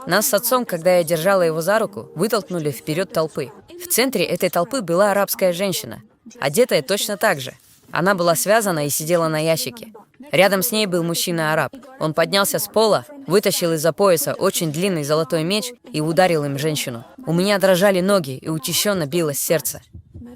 Нас с отцом, когда я держала его за руку, вытолкнули вперед толпы. В центре этой толпы была арабская женщина, одетая точно так же. Она была связана и сидела на ящике. Рядом с ней был мужчина-араб. Он поднялся с пола, вытащил из-за пояса очень длинный золотой меч и ударил им женщину. У меня дрожали ноги и учащенно билось сердце.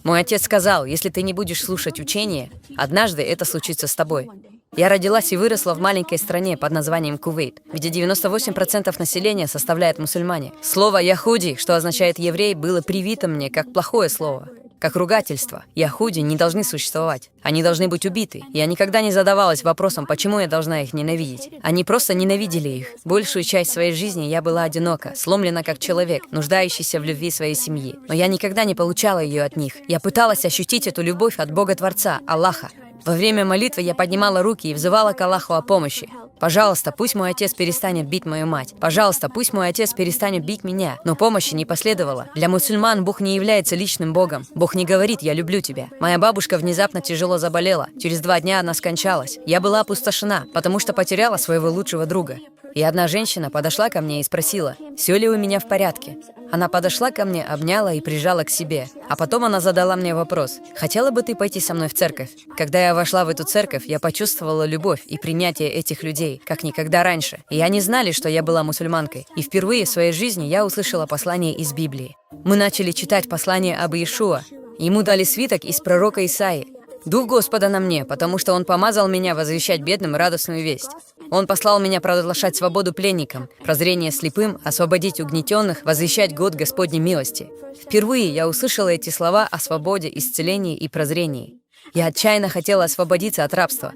Мой отец сказал, если ты не будешь слушать учения, однажды это случится с тобой. Я родилась и выросла в маленькой стране под названием Кувейт, где 98% населения составляет мусульмане. Слово «яхуди», что означает «еврей», было привито мне как плохое слово, как ругательство. Яхуди не должны существовать. Они должны быть убиты. Я никогда не задавалась вопросом, почему я должна их ненавидеть. Они просто ненавидели их. Большую часть своей жизни я была одинока, сломлена как человек, нуждающийся в любви своей семьи. Но я никогда не получала ее от них. Я пыталась ощутить эту любовь от Бога-Творца, Аллаха. Во время молитвы я поднимала руки и взывала к Аллаху о помощи. Пожалуйста, пусть мой отец перестанет бить мою мать. Пожалуйста, пусть мой отец перестанет бить меня. Но помощи не последовало. Для мусульман Бог не является личным Богом. Бог не говорит «я люблю тебя». Моя бабушка внезапно тяжело заболела. Через 2 дня она скончалась. Я была опустошена, потому что потеряла своего лучшего друга. И одна женщина подошла ко мне и спросила, все ли у меня в порядке. Она подошла ко мне, обняла и прижала к себе. А потом она задала мне вопрос: «Хотела бы ты пойти со мной в церковь?» Когда я вошла в эту церковь, я почувствовала любовь и принятие этих людей, как никогда раньше. И они знали, что я была мусульманкой. И впервые в своей жизни я услышала послание из Библии. Мы начали читать послание об Иешуа. Ему дали свиток из пророка Исаии. Дух Господа на мне, потому что Он помазал меня возвещать бедным радостную весть. Он послал меня провозглашать свободу пленникам, прозрение слепым, освободить угнетенных, возвещать год Господней милости. Впервые я услышала эти слова о свободе, исцелении и прозрении. Я отчаянно хотела освободиться от рабства.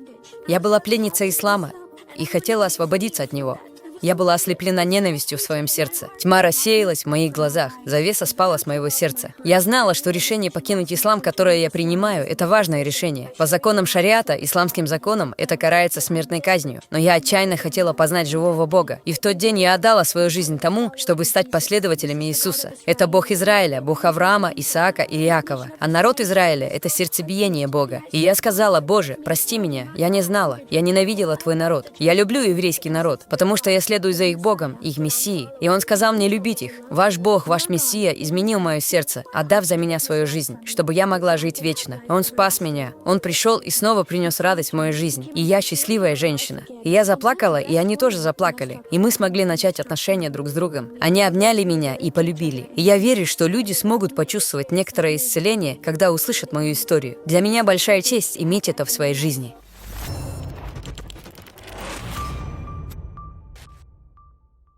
Я была пленницей ислама и хотела освободиться от него. Я была ослеплена ненавистью в своем сердце. Тьма рассеялась в моих глазах, завеса спала с моего сердца. Я знала, что решение покинуть ислам, которое я принимаю, это важное решение. По законам шариата, исламским законам, это карается смертной казнью. Но я отчаянно хотела познать живого Бога. И в тот день я отдала свою жизнь тому, чтобы стать последователем Иисуса. Это Бог Израиля, Бог Авраама, Исаака и Иакова. А народ Израиля – это сердцебиение Бога. И я сказала: «Боже, прости меня, я не знала, я ненавидела Твой народ. Я люблю еврейский народ, потому что я следую за их Богом, их Мессией. И Он сказал мне любить их. Ваш Бог, ваш Мессия изменил мое сердце, отдав за меня свою жизнь, чтобы я могла жить вечно. Он спас меня. Он пришел и снова принес радость в мою жизнь. И я счастливая женщина». И я заплакала, и они тоже заплакали. И мы смогли начать отношения друг с другом. Они обняли меня и полюбили. И я верю, что люди смогут почувствовать некоторое исцеление, когда услышат мою историю. Для меня большая честь иметь это в своей жизни.